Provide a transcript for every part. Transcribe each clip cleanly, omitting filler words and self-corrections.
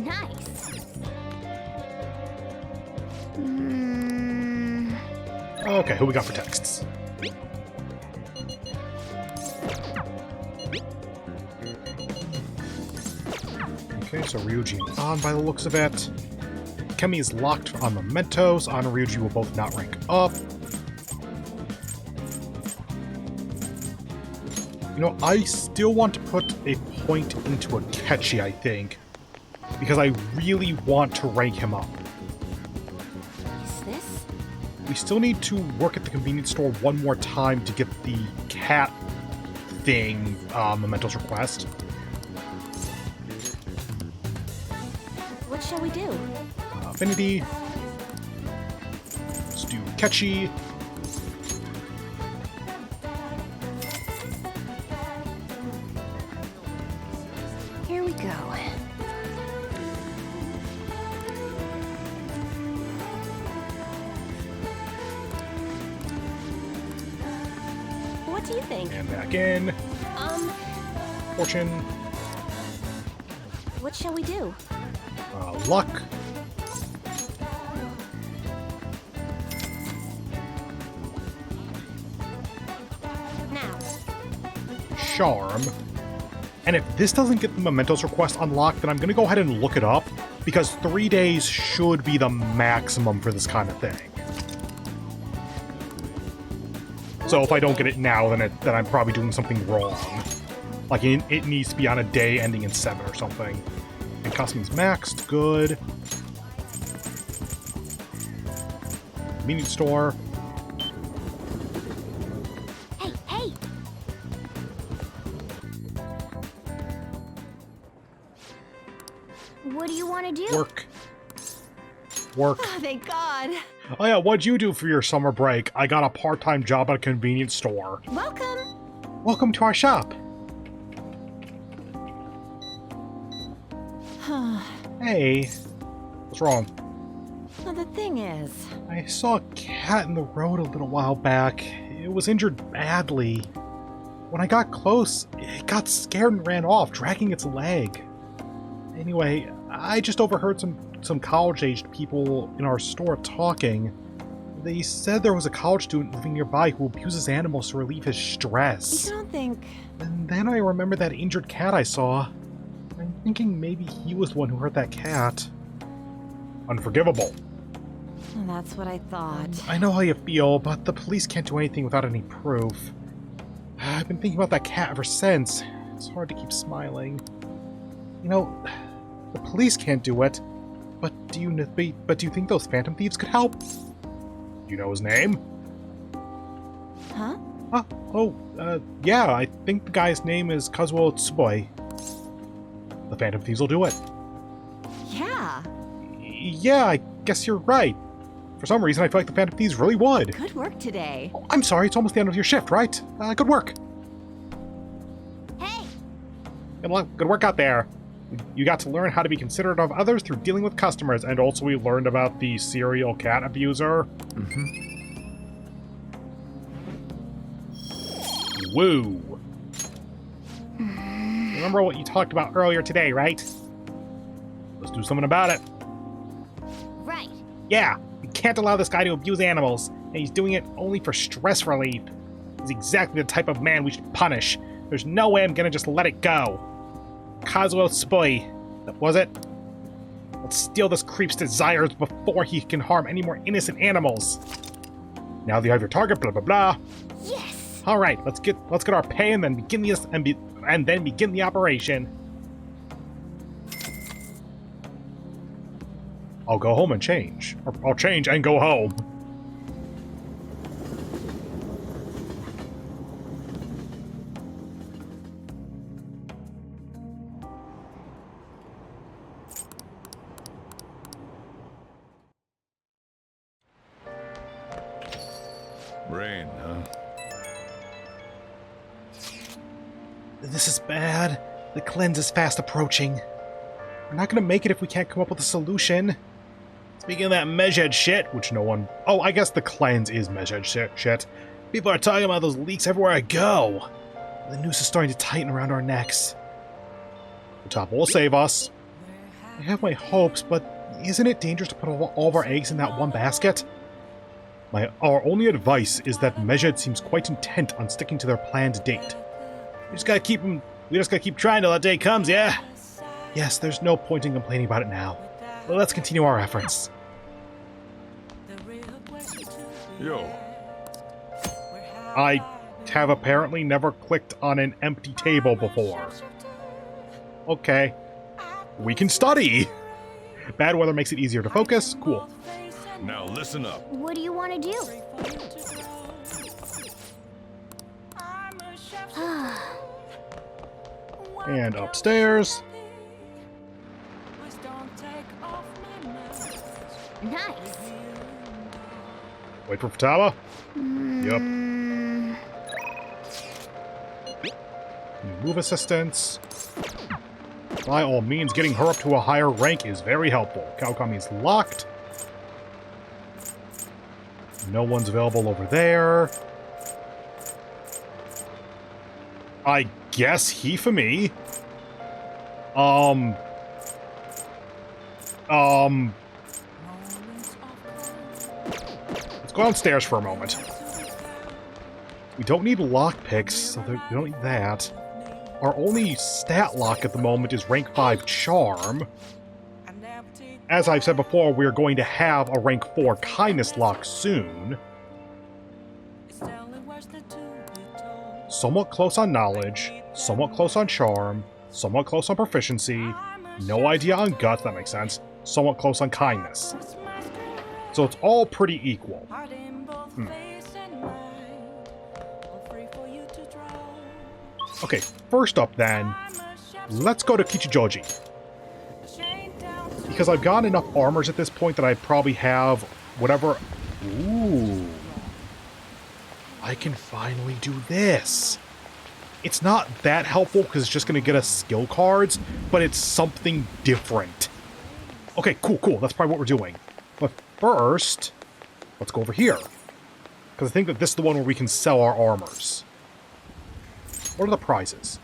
Nice. Okay, who we got for texts? Okay, so Ryuji on by the looks of it. Kemi is locked on Mementos. On and Ryuji will both not rank up. You know, I still want to put a point into Akechi, I think. Because I really want to rank him up. Is this? We still need to work at the convenience store one more time to get the cat thing, Mementos request. What shall we do? Affinity. Let's do Akechi. Here we go. What do you think? And back in. Fortune. What shall we do? Luck. Now. Charm. And if this doesn't get the Mementos request unlocked, then I'm going to go ahead and look it up, because 3 days should be the maximum for this kind of thing. So if I don't get it now, then I'm probably doing something wrong. Like, it needs to be on a day ending in 7 or something. And Cosme's maxed, good. Convenience store. Hey, hey! What do you want to do? Work. Work. Oh, thank God. Oh yeah, what'd you do for your summer break? I got a part-time job at a convenience store. Welcome. Welcome to our shop. Hey. What's wrong? Well, the thing is... I saw a cat in the road a little while back. It was injured badly. When I got close, it got scared and ran off, dragging its leg. Anyway, I just overheard some college-aged people in our store talking. They said there was a college student living nearby who abuses animals to relieve his stress. You don't think... And then I remembered that injured cat I saw. I'm thinking maybe he was the one who hurt that cat. Unforgivable. That's what I thought. I know how you feel, but the police can't do anything without any proof. I've been thinking about that cat ever since. It's hard to keep smiling. You know, the police can't do it, but do you think those phantom thieves could help? Do you know his name? Huh? Yeah, I think the guy's name is Kazuo Tsuboi. The phantom thieves will do it. Yeah. Yeah, I guess you're right. For some reason, I feel like the phantom thieves really would. Good work today. Oh, I'm sorry, it's almost the end of your shift, right? Good work. Hey! Good work out there. You got to learn how to be considerate of others through dealing with customers, and also we learned about the serial cat abuser. Woo! Remember what you talked about earlier today, right? Let's do something about it. Right. Yeah, we can't allow this guy to abuse animals, and he's doing it only for stress relief. He's exactly the type of man we should punish. There's no way I'm gonna just let it go. Kazuo Tsuboi, that was it? Let's steal this creep's desires before he can harm any more innocent animals. Now that you have your target, blah blah blah. Yes. All right, let's get our pay and then begin the operation. I'll go home and change. Or I'll change and go home. Rain, huh? This is bad. The cleanse is fast approaching. We're not gonna make it if we can't come up with a solution. Speaking of that measured shit, which no one... Oh, I guess the cleanse is measured shit. People are talking about those leaks everywhere I go. The noose is starting to tighten around our necks. The top will save us. I have my hopes, but isn't it dangerous to put all of our eggs in that one basket? Our only advice is that Mejed seems quite intent on sticking to their planned date. We just gotta keep trying till that day comes, yeah? Yes, there's no point in complaining about it now. But let's continue our efforts. Yo, I have apparently never clicked on an empty table before. Okay. We can study! Bad weather makes it easier to focus. Cool. now listen up. What do you want to do? And upstairs. Nice. Wait for Futaba. Yep. New move assistance. By all means, getting her up to a higher rank is very helpful. Kawakami's locked. No one's available over there. I guess Hifumi. Let's go downstairs for a moment. We don't need lockpicks, so we don't need that. Our only stat lock at the moment is rank 5 Charm. As I've said before, we're going to have a rank 4 Kindness lock soon. Somewhat close on Knowledge, somewhat close on Charm, somewhat close on Proficiency, no idea on Guts, that makes sense, somewhat close on Kindness. So it's all pretty equal. Okay, first up then, let's go to Kichijoji. Because I've got enough armors at this point that I probably have whatever... Ooh. I can finally do this. It's not that helpful because it's just going to get us skill cards, but it's something different. Okay, cool. That's probably what we're doing. But first, let's go over here. Because I think that this is the one where we can sell our armors. What are the prizes?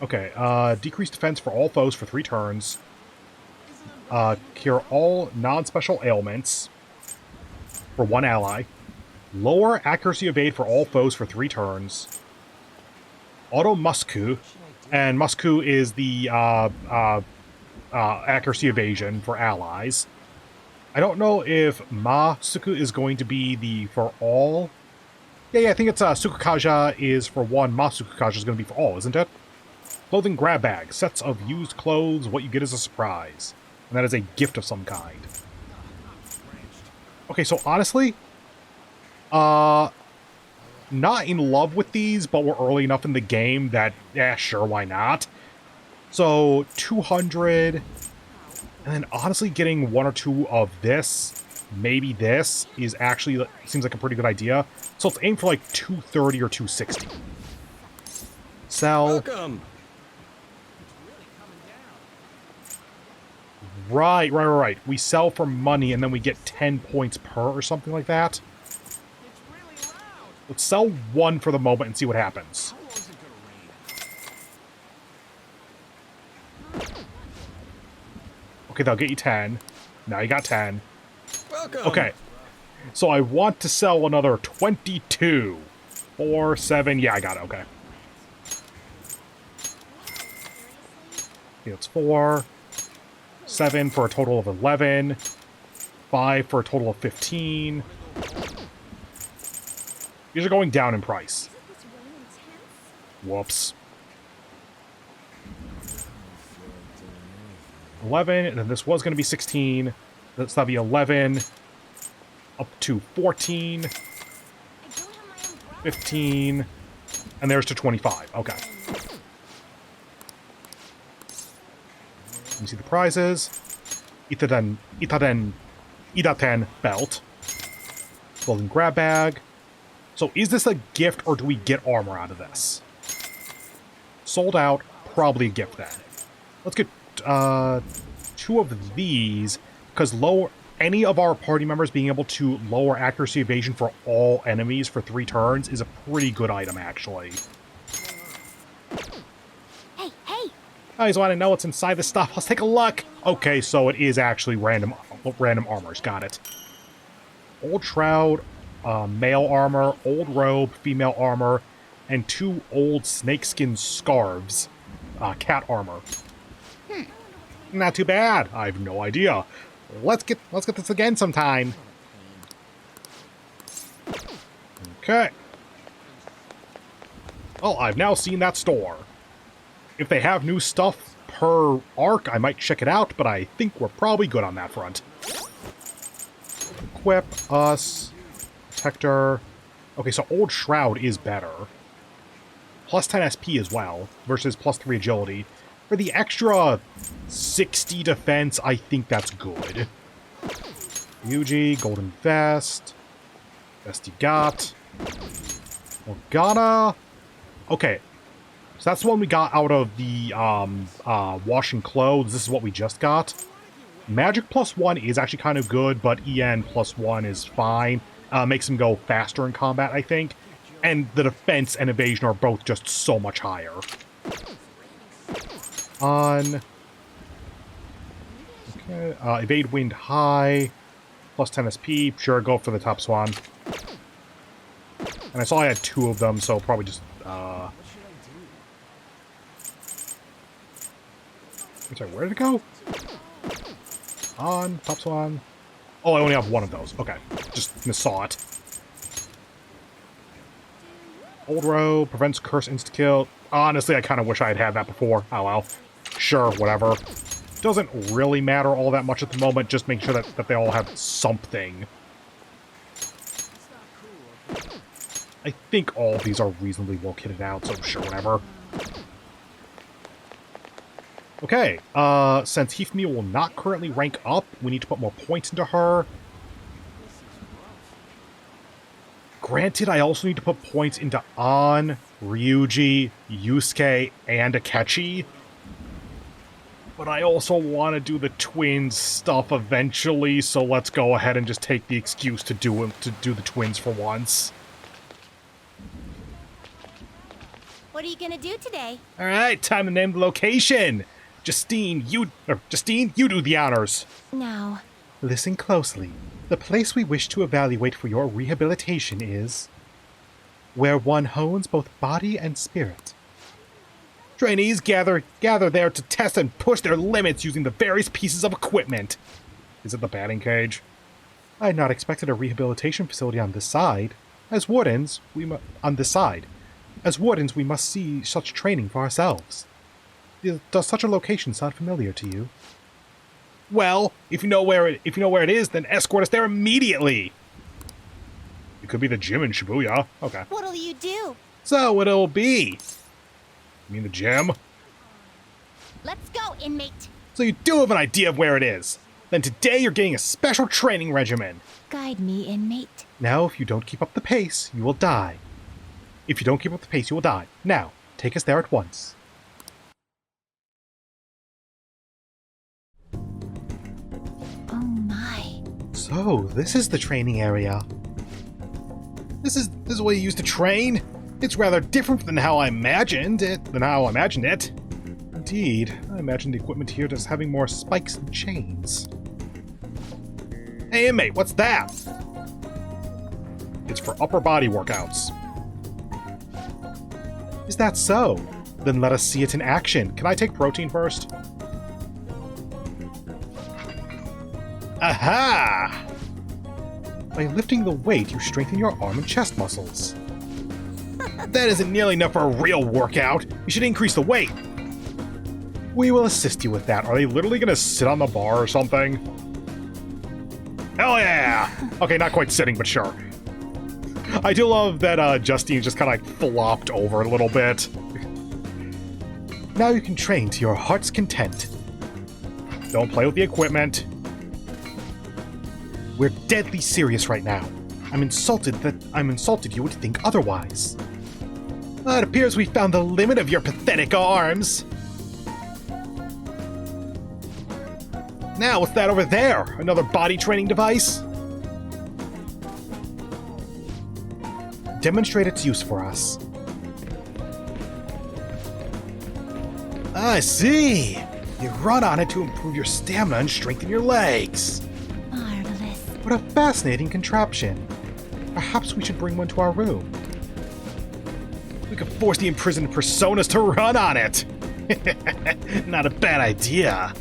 Okay, decreased defense for all foes for 3 turns. Cure all non-special ailments for 1 ally. Lower accuracy evade for all foes for 3 turns. Auto Musku, and Musku is the accuracy evasion for allies. I don't know if Masuku is going to be the for all. Yeah, I think it's Sukukaja is for 1, Masukukaja is going to be for all, isn't it? Clothing grab bag. Sets of used clothes, what you get is a surprise. And that is a gift of some kind. Okay, so honestly, not in love with these, but we're early enough in the game that, yeah, sure, why not? So, 200, and then honestly getting 1 or 2 of this, maybe this, is actually, seems like a pretty good idea. So let's aim for like 230 or 260. Sell. Welcome. Right. We sell for money and then we get 10 points per or something like that. Let's sell 1 for the moment and see what happens. Okay, that'll get you 10. Now you got 10. Welcome. Okay. So I want to sell another 22. 4, 7. Yeah, I got it. Okay. Okay, it's 4. 7 for a total of 11. 5 for a total of 15. These are going down in price. Whoops. 11, and then this was going to be 16. That'll be 11. Up to 14. 15. And there's to 25. Okay. Let me see the prizes. Idaten belt. Golden grab bag. So is this a gift or do we get armor out of this? Sold out, probably a gift then. Let's get 2 of these, because any of our party members being able to lower accuracy evasion for all enemies for 3 turns is a pretty good item, actually. Hey! I just want to know what's inside the stuff. Let's take a look. Okay, so it is actually random armors. Got it. Old shroud, male armor, old robe, female armor, and 2 old snakeskin scarves, cat armor. Not too bad. I have no idea. Let's get this again sometime. Okay. Well, I've now seen that store. If they have new stuff per arc, I might check it out, but I think we're probably good on that front. Equip us. Protector. Okay, so Old Shroud is better. Plus 10 SP as well, versus plus 3 agility. For the extra 60 defense, I think that's good. Yuji, Golden Vest. Best you got. Morgana. Okay. So that's the one we got out of the washing clothes. This is what we just got. Magic plus 1 is actually kind of good, but EN plus 1 is fine. Makes him go faster in combat, I think. And the defense and evasion are both just so much higher. On. Okay. Evade wind high. Plus 10 SP. Sure, go for the top swan. And I saw I had 2 of them, so probably just... I'm sorry, where did it go? On. Top swan. Oh, I only have 1 of those. Okay. Just missaw it. Old row. Prevents curse insta-kill. Honestly, I kind of wish I had that before. Oh well. Sure, whatever. Doesn't really matter all that much at the moment. Just make sure that they all have something. I think all of these are reasonably well kitted out, so sure, whatever. Okay, since Hifumi will not currently rank up, we need to put more points into her. Granted, I also need to put points into An, Ryuji, Yusuke, and Akechi. But I also want to do the twins stuff eventually, so let's go ahead and just take the excuse to do the twins for once. What are you gonna do today? Alright, time to name the location! Justine, you do the honors. Now. Listen closely. The place we wish to evaluate for your rehabilitation is where one hones both body and spirit. Trainees gather there to test and push their limits using the various pieces of equipment. Is it the batting cage? I had not expected a rehabilitation facility on this side. As wardens, we must see such training for ourselves. Does such a location sound familiar to you? Well, if you know where it is, then escort us there immediately. It could be the gym in Shibuya. Okay. What'll you do? So what it'll be? You mean the gym? Let's go, inmate. So you do have an idea of where it is. Then today you're getting a special training regimen. Guide me, inmate. Now, if you don't keep up the pace, you will die. If you don't keep up the pace, you will die. Now, take us there at once. Oh my. So, this is the training area. This is what you used to train? It's rather different than how I imagined it. Indeed, I imagined the equipment here just having more spikes and chains. Hey, inmate, what's that? It's for upper body workouts. Is that so? Then let us see it in action. Can I take protein first? Aha! By lifting the weight, you strengthen your arm and chest muscles. That isn't nearly enough for a real workout. You should increase the weight. We will assist you with that. Are they literally gonna sit on the bar or something? Hell yeah! Okay, not quite sitting, but sure. I do love that Justine just kind of like flopped over a little bit. Now you can train to your heart's content. Don't play with the equipment. We're deadly serious right now. I'm insulted you would think otherwise. It appears we found the limit of your pathetic arms. Now, what's that over there? Another body training device? Demonstrate its use for us. I see. You run on it to improve your stamina and strengthen your legs. Marvelous. What a fascinating contraption. Perhaps we should bring one to our room. We could force the imprisoned personas to run on it. Not a bad idea.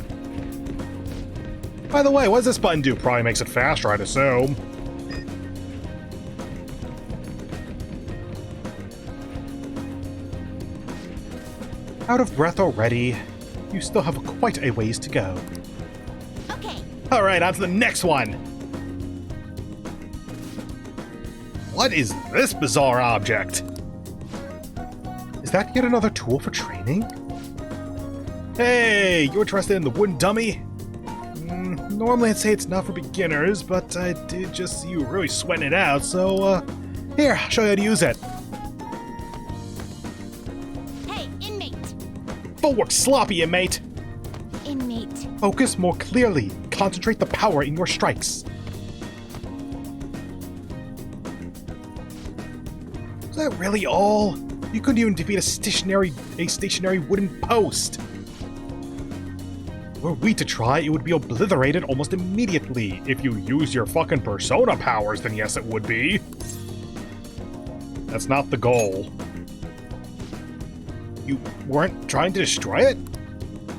By the way, what does this button do? Probably makes it faster, I'd assume. Out of breath already? You still have quite a ways to go. Okay. Alright, on to the next one. What is this bizarre object? Is that yet another tool for training? Hey, you interested in the wooden dummy? Normally I'd say it's not for beginners, but I did just see you really sweating it out, so, here, I'll show you how to use it. Hey, inmate. Footwork sloppy, inmate. Inmate. Focus more clearly. Concentrate the power in your strikes. Is that really all? You couldn't even defeat a stationary wooden post. Were we to try, it would be obliterated almost immediately. If you use your fucking persona powers, then yes, it would be. That's not the goal. You weren't trying to destroy it?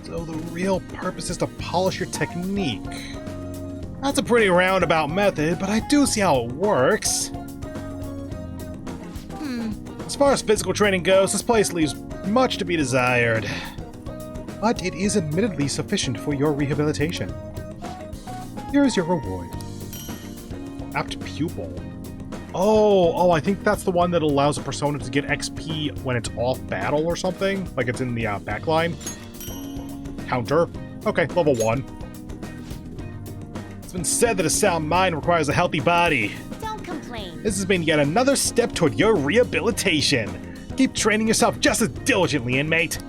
So the real purpose is to polish your technique. That's a pretty roundabout method, but I do see how it works. As far as physical training goes, this place leaves much to be desired. But it is admittedly sufficient for your rehabilitation. Here is your reward. Apt pupil. Oh, I think that's the one that allows a persona to get XP when it's off battle or something. Like it's in the backline. Counter. Okay, level 1. It's been said that a sound mind requires a healthy body. Don't complain. This has been yet another step toward your rehabilitation. Keep training yourself just as diligently, inmate.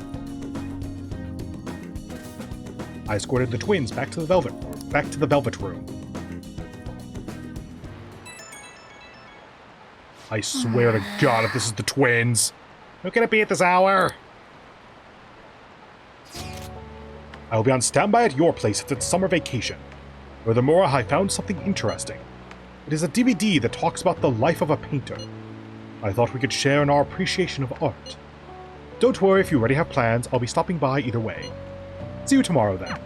I escorted the twins back to the Velvet Room. I swear to God, if this is the twins. Who can it be at this hour? I will be on standby at your place if it's summer vacation. Furthermore, I found something interesting. It is a DVD that talks about the life of a painter. I thought we could share in our appreciation of art. Don't worry if you already have plans, I'll be stopping by either way. See you tomorrow then.